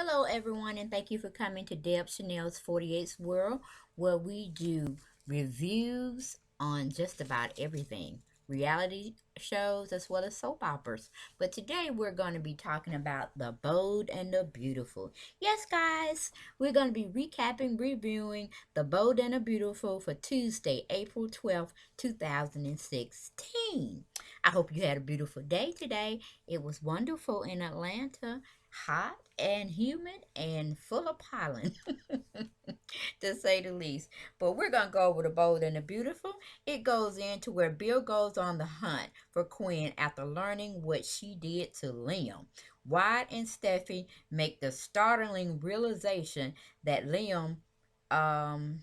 Hello, everyone, and thank you for coming to Deb Chanel's 48th World, where we do reviews on just about everything reality shows as well as soap operas. But today we're going to be talking about The Bold and the Beautiful. Yes, guys, we're going to be recapping, reviewing The Bold and the Beautiful for Tuesday, April 12th, 2016. I hope you had a beautiful day today. It was wonderful in Atlanta, hot and humid and full of pollen, to say the least. But we're going to go over The Bold and the Beautiful. It goes into where Bill goes on the hunt for Quinn after learning what she did to Liam. Wyatt and Steffi make the startling realization that Liam um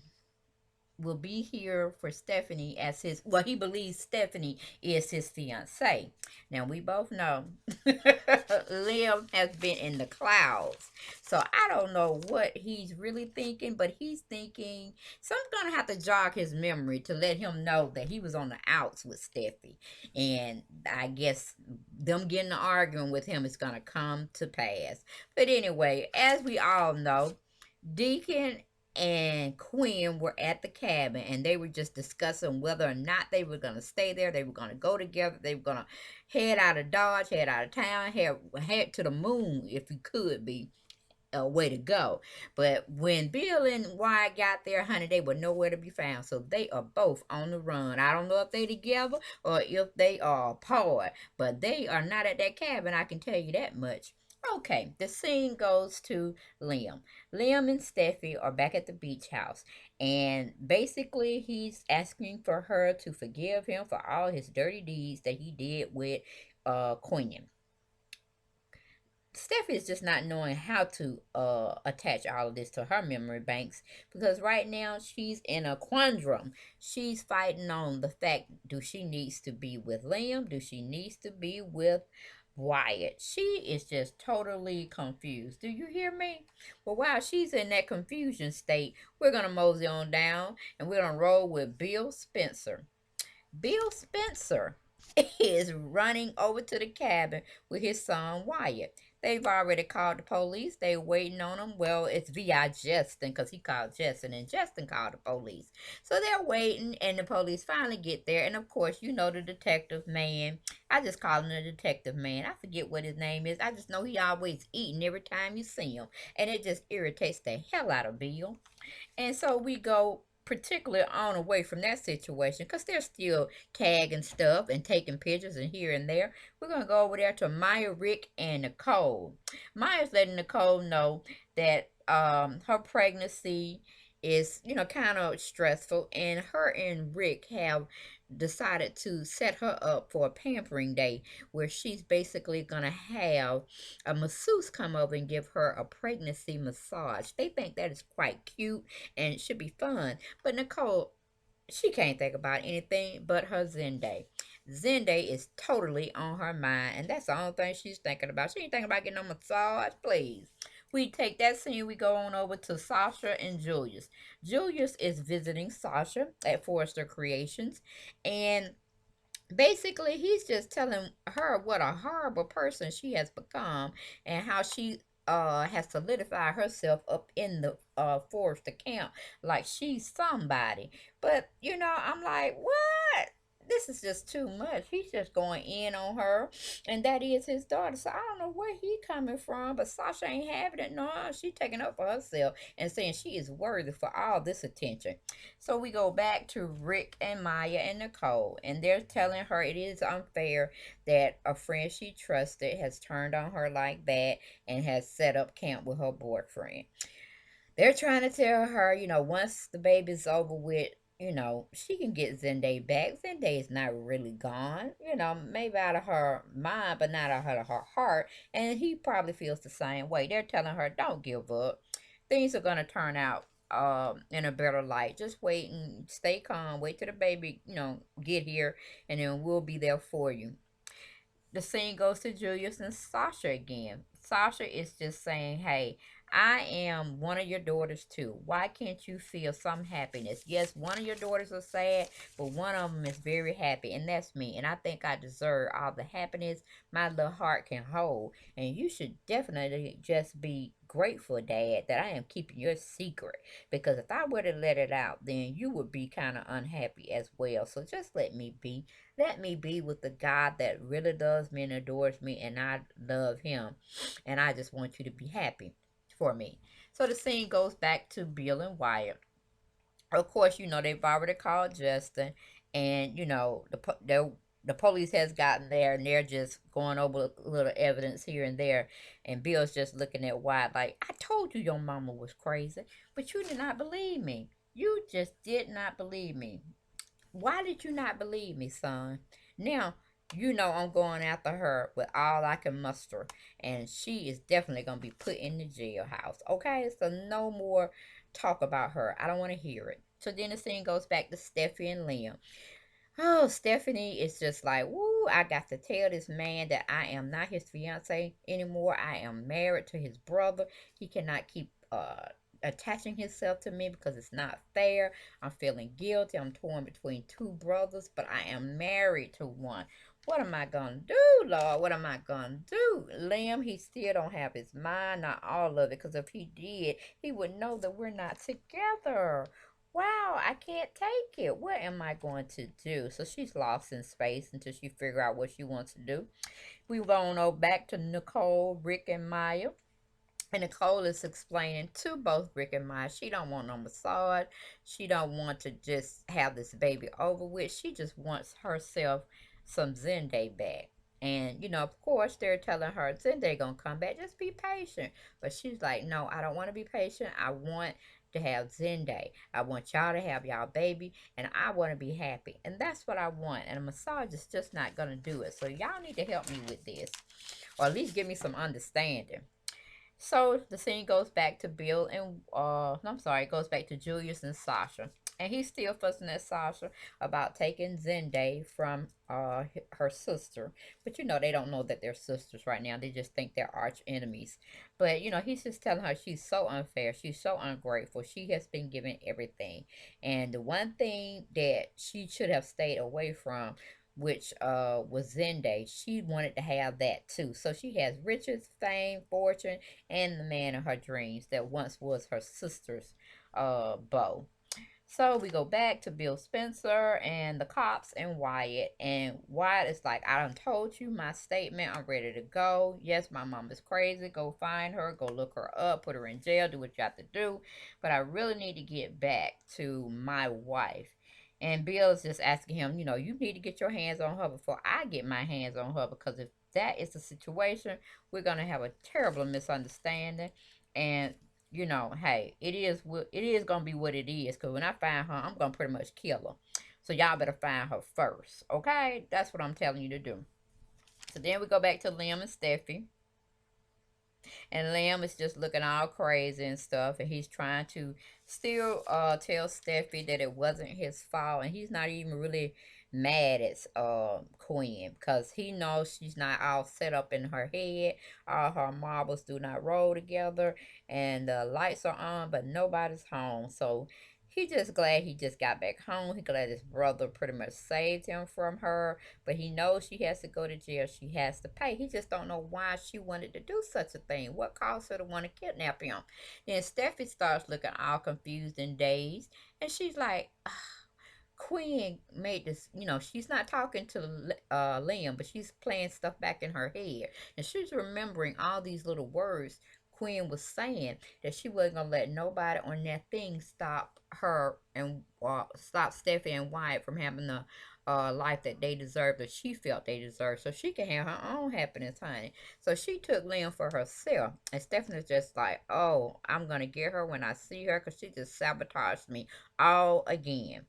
will be here for Stephanie as his, well, he believes Stephanie is his fiance. Now we both know Liam has been in the clouds. So I don't know what he's really thinking, but he's thinking, so I'm gonna have to jog his memory to let him know that he was on the outs with Steffi. And I guess them getting to arguing with him is gonna come to pass. But anyway, as we all know, Deacon and Quinn were at the cabin and they were just discussing whether or not they were going to stay there. They were going to go together. They were going to head out of Dodge, head out of town, head to the moon if you could be a way to go. But when Bill and Wyatt got there, honey, they were nowhere to be found. So they are both on the run. I don't know if they together or if they are apart, but they are not at that cabin. I can tell you that much. Okay, the scene goes to Liam. Liam and Steffi are back at the beach house, and basically he's asking for her to forgive him for all his dirty deeds that he did with Quinn. Steph is just not knowing how to attach all of this to her memory banks because right now she's in a quandrum. She's fighting on the fact, do she needs to be with Liam? Do she needs to be with Wyatt? She is just totally confused. Do you hear me? Well, while she's in that confusion state, we're gonna mosey on down and we're gonna roll with Bill Spencer. Bill Spencer is running over to the cabin with his son Wyatt. They've already called the police. They're waiting on him. Well, it's VI Justin because he called Justin and Justin called the police. So they're waiting and the police finally get there. And of course, you know the detective man. I just call him the detective man. I forget what his name is. I just know he always eating every time you see him. And it just irritates the hell out of Bill. And so we go particularly on away from that situation because they're still tagging stuff and taking pictures and here and there. We're going to go over there to Maya, Rick, and Nicole. Maya's letting Nicole know that her pregnancy is, kind of stressful, and her and Rick have decided to set her up for a pampering day where she's basically going to have a masseuse come over and give her a pregnancy massage. They think that is quite cute and it should be fun. But Nicole, she can't think about anything but her Zenday. Zenday is totally on her mind, and that's the only thing she's thinking about. She ain't thinking about getting a massage, please. We take that scene, we go on over to Sasha and Julius. Julius is visiting Sasha at Forrester Creations, and basically he's just telling her what a horrible person she has become and how she has solidified herself up in the Forrester camp like she's somebody. But I'm like, what? This is just too much. He's just going in on her, and that is his daughter. So I don't know where he coming from, but Sasha ain't having it. No, she taking up for herself and saying she is worthy for all this attention. So we go back to Rick and Maya and Nicole, and they're telling her it is unfair that a friend she trusted has turned on her like that and has set up camp with her boyfriend. They're trying to tell her, once the baby's over with, she can get Zendaya back. Zendaya is not really gone, maybe out of her mind, but not out of her heart. And he probably feels the same way. They're telling her, don't give up. Things are going to turn out in a better light. Just wait and stay calm. Wait till the baby, get here, and then we'll be there for you. The scene goes to Julius and Sasha again. Sasha is just saying, hey, I am one of your daughters too. Why can't you feel some happiness? Yes, one of your daughters are sad, but one of them is very happy, and that's me. And I think I deserve all the happiness my little heart can hold. And you should definitely just be grateful, Dad, that I am keeping your secret. Because if I were to let it out, then you would be kind of unhappy as well. So just let me be. Let me be with the God that really loves me and adores me, and I love him. And I just want you to be happy for me. So the scene goes back to Bill and Wyatt. Of course, they've already called Justin, and the police has gotten there, and they're just going over a little evidence here and there. And Bill's just looking at Wyatt like, I told you your mama was crazy, but you did not believe me. You just did not believe me. Why did you not believe me, son? Now, I'm going after her with all I can muster, and she is definitely going to be put in the jailhouse. Okay, so no more talk about her. I don't want to hear it. So then the scene goes back to Steffi and Liam. Oh, Stephanie is just like, woo, I got to tell this man that I am not his fiance anymore. I am married to his brother. He cannot keep attaching himself to me because it's not fair. I'm feeling guilty. I'm torn between two brothers, but I am married to one. What am I gonna do, Lord? What am I gonna do? Liam, he still don't have his mind, not all of it, because if he did, he would know that we're not together. Wow, I can't take it. What am I going to do? So she's lost in space until she figure out what she wants to do. We go on over back to Nicole, Rick, and Maya. And Nicole is explaining to both Rick and Maya she don't want no massage. She don't want to just have this baby over with. She just wants herself some Zenday back. And of course, they're telling her Zenday gonna come back. Just be patient. But she's like, no, I don't want to be patient. I want to have Zenday. I want y'all to have y'all baby, and I want to be happy. And that's what I want. And a massage is just not gonna do it. So y'all need to help me with this, or at least give me some understanding. So the scene goes back to Bill and no, I'm sorry, it goes back to Julius and Sasha. And he's still fussing at Sasha about taking Zenday from her sister. But they don't know that they're sisters right now. They just think they're arch enemies. But he's just telling her she's so unfair. She's so ungrateful. She has been given everything. And the one thing that she should have stayed away from, which was Zenday, she wanted to have that too. So she has riches, fame, fortune, and the man of her dreams that once was her sister's beau. So we go back to Bill Spencer and the cops and Wyatt. And Wyatt is like, I done told you my statement. I'm ready to go. Yes, my mom is crazy. Go find her. Go look her up. Put her in jail. Do what you have to do. But I really need to get back to my wife. And Bill is just asking him, you need to get your hands on her before I get my hands on her. Because if that is the situation, we're going to have a terrible misunderstanding. And hey, it is gonna be what it is. Cause when I find her, I'm gonna pretty much kill her. So y'all better find her first, okay? That's what I'm telling you to do. So then we go back to Liam and Steffi, and Liam is just looking all crazy and stuff, and he's trying to still tell Steffi that it wasn't his fault, and he's not even really mad at Quinn because he knows she's not all set up in her head. All her marbles do not roll together, and the lights are on, but nobody's home. So he just glad he just got back home. He glad his brother pretty much saved him from her, but he knows she has to go to jail. She has to pay. He just don't know why she wanted to do such a thing. What caused her to want to kidnap him? Then Steffi starts looking all confused and dazed, and she's like, Queen made this, she's not talking to Liam, but she's playing stuff back in her head. And she's remembering all these little words Queen was saying that she wasn't going to let nobody on that thing stop her and stop Steffi and Wyatt from having the life that they deserve, that she felt they deserved, so she can have her own happiness, honey. So she took Liam for herself. And Stephanie's just like, oh, I'm going to get her when I see her because she just sabotaged me all again.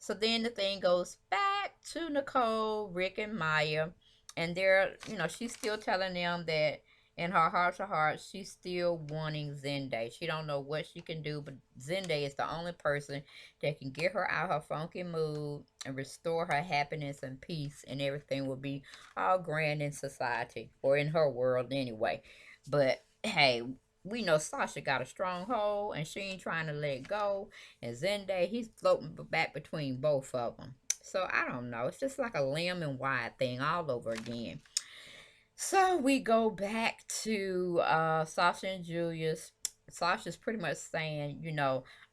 So then the thing goes back to Nicole, Rick, and Maya. And they're, she's still telling them that in her heart to heart, she's still wanting Zenday. She don't know what she can do, but Zenday is the only person that can get her out her funky mood and restore her happiness and peace, and everything will be all grand in society, or in her world anyway. But hey, we know Sasha got a stronghold and she ain't trying to let go. And Zenday, he's floating back between both of them. So I don't know. It's just like a lamb and wide thing all over again. So we go back to Sasha and Julius. Sasha's pretty much saying,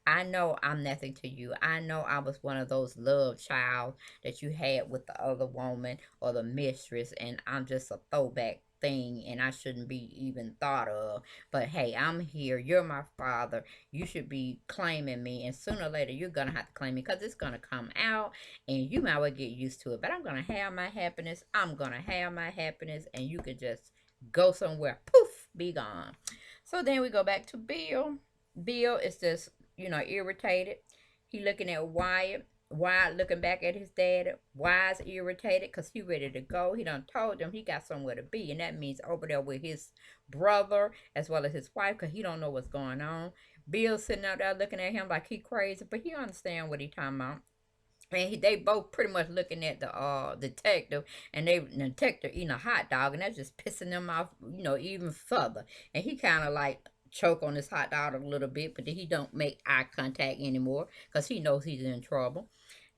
I know I'm nothing to you. I know I was one of those love child that you had with the other woman or the mistress, and I'm just a throwback thing and I shouldn't be even thought of. But hey, I'm here. You're my father. You should be claiming me, and sooner or later you're gonna have to claim me because it's gonna come out and you might well get used to it. But I'm gonna have my happiness. I'm gonna have my happiness, and you can just go somewhere. Poof, be gone. So then we go back to Bill. Bill is just, irritated. He looking at Wyatt. Wyatt looking back at his dad. Wyatt's irritated because he ready to go. He done told him he got somewhere to be, and that means over there with his brother as well as his wife because he don't know what's going on. Bill's sitting out there looking at him like he crazy, but he understand what he talking about. And they both pretty much looking at the detective, and the detective eating a hot dog, and that's just pissing them off, even further. And he kind of like choke on his hot dog a little bit, but then he don't make eye contact anymore because he knows he's in trouble.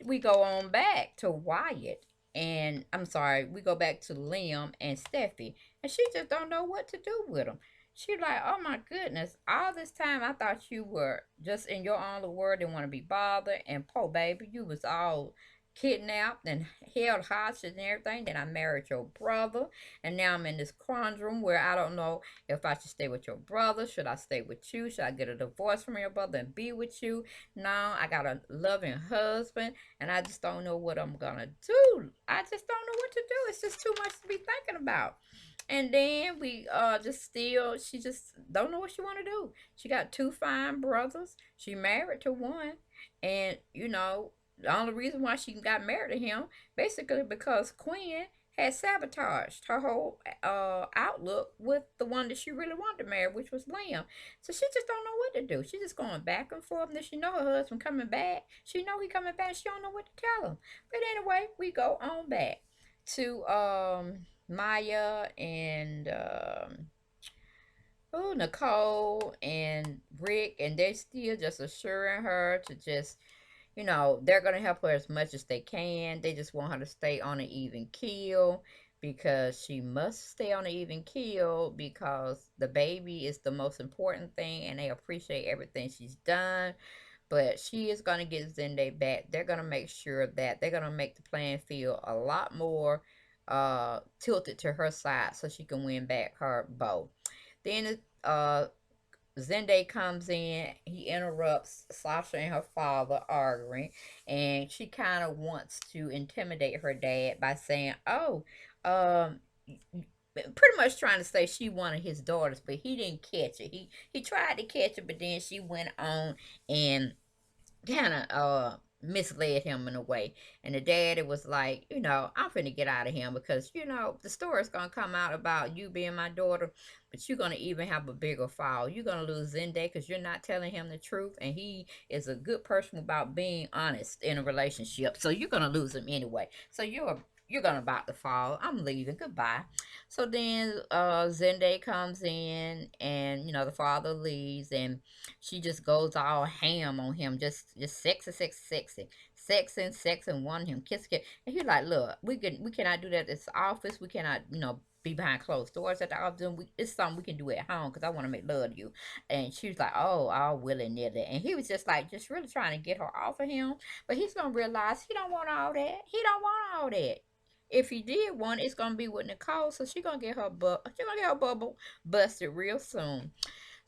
We go on back to Wyatt, and I'm sorry, we go back to Liam and Steffi, and she just don't know what to do with them. She like, oh my goodness, all this time I thought you were just in your own little world, didn't want to be bothered, and poor baby, you was all kidnapped and held hostage and everything. Then I married your brother, and now I'm in this quandrum where I don't know if I should stay with your brother. Should I stay with you? Should I get a divorce from your brother and be with you? Now I got a loving husband, and I just don't know what I'm gonna do. I just don't know what to do. It's just too much to be thinking about. And then we just still she just don't know what she want to do. She got two fine brothers. She married to one, and the only reason why she got married to him basically because Quinn had sabotaged her whole outlook with the one that she really wanted to marry, which was Liam. So she just don't know what to do. She just going back and forth. And then she know her husband coming back. She know he coming back. She don't know what to tell him. But anyway, we go on back to Maya and Nicole and Rick, and they're still just assuring her to just, they're gonna help her as much as they can. They just want her to stay on an even keel because she must stay on an even keel because the baby is the most important thing, and they appreciate everything she's done. But she is going to get Zende back. They're going to make sure that they're going to make the playing field a lot more tilted to her side so she can win back her bow. Then Zende comes in. He interrupts Sasha and her father arguing, and she kind of wants to intimidate her dad by saying, "Oh, um." Pretty much trying to say she wanted his daughters, but he didn't catch it. He tried to catch it, but then she went on and kind of misled him in a way. And the daddy was like, I'm finna get out of him because the story's gonna come out about you being my daughter, but you're gonna even have a bigger fall. You're gonna lose Zende because you're not telling him the truth, and he is a good person about being honest in a relationship. So you're gonna lose him anyway. So you're gonna about to fall. I'm leaving. Goodbye. So then Zende comes in, and the father leaves, and she just goes all ham on him, just sexy, sexy, sexy, sex and wanting him, kiss. And he's like, look, we cannot do that at this office. We cannot, be behind closed doors at the office. It's something we can do at home because I want to make love to you. And she was like, oh, all willy nilly. And he was just like, just really trying to get her off of him. But he's gonna realize he don't want all that. He don't want all that. If he did want it, it's gonna be with Nicole, so she gonna get her bubble busted real soon.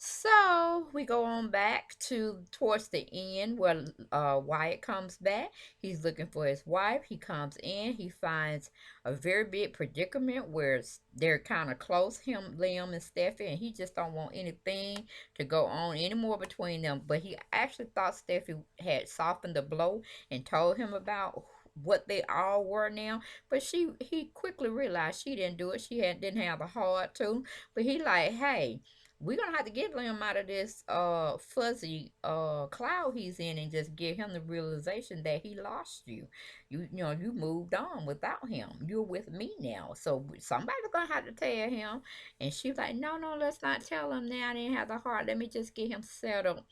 So we go on back to towards the end where Wyatt comes back. He's looking for his wife. He comes in. He finds a very big predicament where they're kind of close, him, Liam, and Steffi, and he just don't want anything to go on anymore between them. But he actually thought Steffi had softened the blow and told him about what they all were now. But he quickly realized she didn't do it. Didn't have the heart to. But he like, hey, we're gonna have to get him out of this fuzzy cloud he's in and just give him the realization that he lost you. You moved on without him. You're with me now. So somebody's gonna have to tell him. And she was like, no, no, let's not tell him now. I didn't have the heart. Let me just get him settled,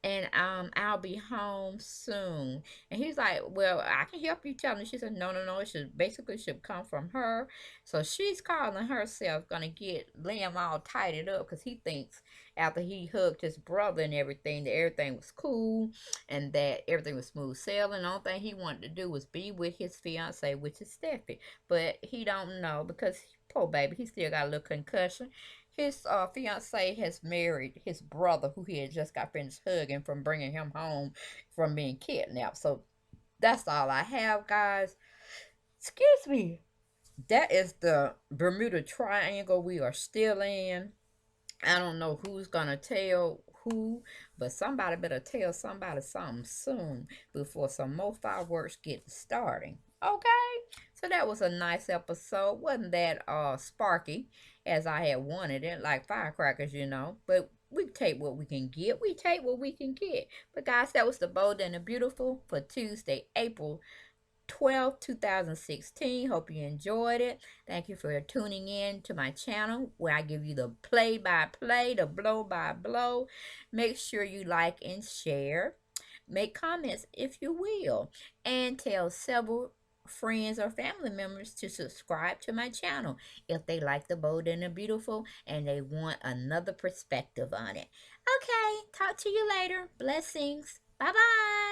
and I'll be home soon. And he's like, well, I can help you tell him. She said, no, no, no, it should come from her. So she's calling herself gonna get Liam all tidied up because he think thinks after he hugged his brother and everything, that everything was cool and that everything was smooth sailing. The only thing he wanted to do was be with his fiance, which is Steffi. But he don't know because poor baby, he still got a little concussion. His fiance has married his brother, who he had just got finished hugging from bringing him home from being kidnapped. So that's all I have, guys. Excuse me. That is the Bermuda Triangle we are still in. I don't know who's gonna tell who, but somebody better tell somebody something soon before some more fireworks get starting. Okay, so that was a nice episode. Wasn't that sparky as I had wanted it, like firecrackers, But we take what we can get. We take what we can get. But guys, that was the Bold and the Beautiful for Tuesday, April 12th, 2016. Hope you enjoyed it. Thank you for tuning in to my channel where I give you the play by play, the blow by blow. Make sure you like and share. Make comments if you will. And tell several friends or family members to subscribe to my channel if they like the bold and the beautiful and they want another perspective on it. Okay, talk to you later. Blessings. Bye bye.